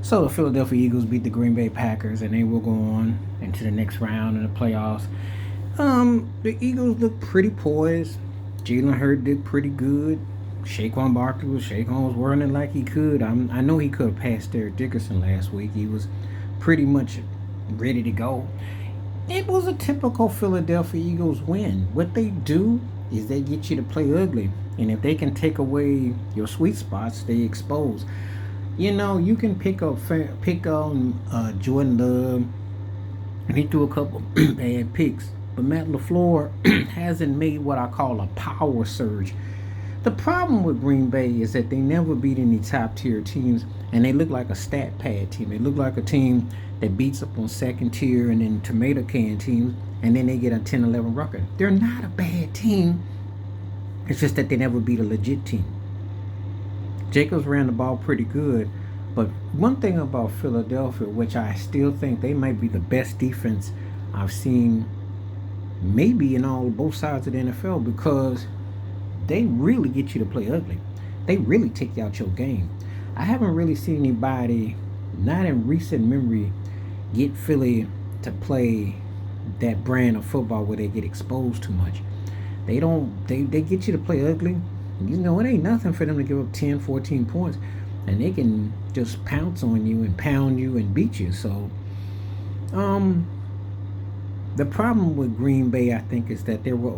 So the Philadelphia Eagles beat the Green Bay Packers, and they will go on into the next round in the playoffs. The Eagles look pretty poised. Jalen Hurts did pretty good. Saquon was running like he could. I know he could have passed Derek Dickerson last week. He was pretty much ready to go. It was a typical Philadelphia Eagles win. What they do is they get you to play ugly, and if they can take away your sweet spots, they expose. You can pick on Jordan Love, and he threw a couple bad picks. But Matt LaFleur hasn't made what I call a power surge. The problem with Green Bay is that they never beat any top tier teams, and they look like a stat pad team. They look like a team that beats up on second tier and then tomato can teams, and then they get a 10-11 record. They're not a bad team. It's just that they never beat a legit team. Jacobs ran the ball pretty good, but one thing about Philadelphia, which I still think they might be the best defense I've seen, maybe in all both sides of the NFL, because they really get you to play ugly. They really take out your game. I haven't really seen anybody, not in recent memory, get Philly to play that brand of football where they get exposed too much. They don't. They get you to play ugly. It ain't nothing for them to give up 10, 14 points, and they can just pounce on you and pound you and beat you. So, the problem with Green Bay, I think, is that they're what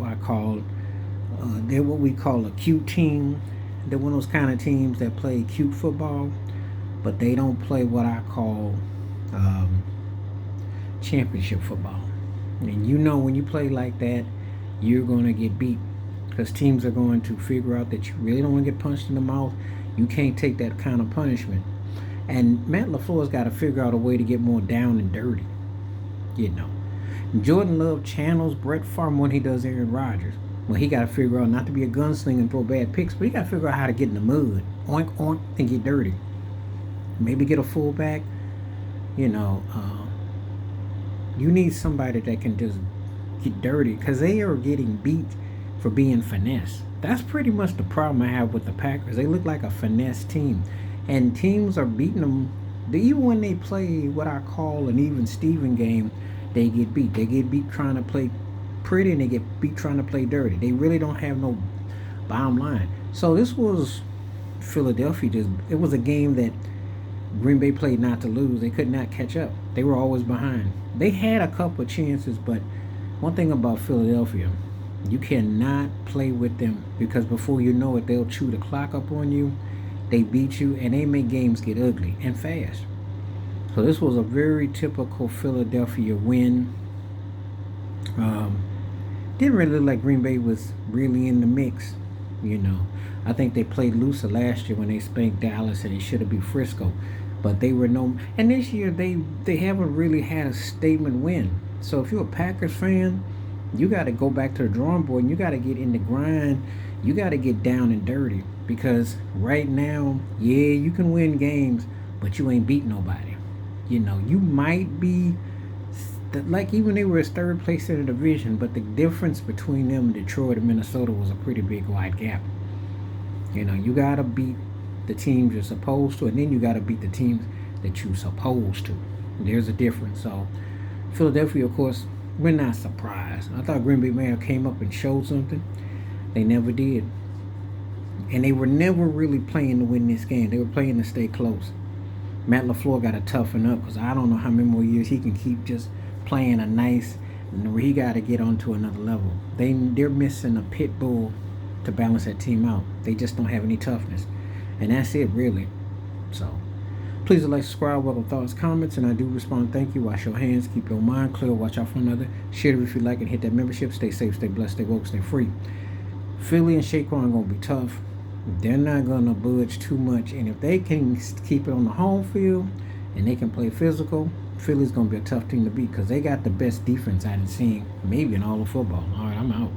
we call a cute team. They're one of those kind of teams that play cute football, but they don't play what I call championship football. And when you play like that, you're going to get beat because teams are going to figure out that you really don't want to get punched in the mouth. You can't take that kind of punishment. And Matt LaFleur's got to figure out a way to get more down and dirty. Jordan Love channels Brett Favre when he does Aaron Rodgers. Well, he got to figure out not to be a gunslinger and throw bad picks, but he got to figure out how to get in the mud, oink, oink, and get dirty. Maybe get a fullback. You need somebody that can just get dirty because they are getting beat for being finesse. That's pretty much the problem I have with the Packers. They look like a finesse team, and teams are beating them. Even when they play what I call an even Steven game, they get beat. They get beat trying to play pretty, and they get beat trying to play dirty. They really don't have no bottom line. So this was Philadelphia. It was a game that Green Bay played not to lose. They could not catch up. They were always behind. They had a couple of chances, but one thing about Philadelphia, you cannot play with them because before you know it, they'll chew the clock up on you. They beat you, and they make games get ugly and fast. So this was a very typical Philadelphia win. Didn't really look like Green Bay was really in the mix. I think they played looser last year when they spanked Dallas, and they should have beat Frisco. But they were no. And this year they haven't really had a statement win. So if you're a Packers fan, you got to go back to the drawing board and you got to get in the grind. You got to get down and dirty because right now, yeah, you can win games, but you ain't beat nobody. You might be like even they were third place in the division, but the difference between them and Detroit and Minnesota was a pretty big wide gap. You got to beat the teams you're supposed to, and then you got to beat the teams that you're supposed to. There's a difference. So Philadelphia, of course, we're not surprised. I thought Green Bay may have came up and showed something. They never did. And they were never really playing to win this game. They were playing to stay close. Matt LaFleur got to toughen up because I don't know how many more years he can keep just playing a nice, where he got to get onto another level. They're missing a pit bull to balance that team out. They just don't have any toughness. And that's it, really. So, please like, subscribe, welcome thoughts, comments, and I do respond. Thank you. Wash your hands, keep your mind clear, watch out for another. Share it if you like it, hit that membership. Stay safe, stay blessed, stay woke, stay free. Philly and Saquon are going to be tough. They're not going to budge too much. And if they can keep it on the home field and they can play physical, Philly's going to be a tough team to beat because they got the best defense I've seen maybe in all of football. All right, I'm out.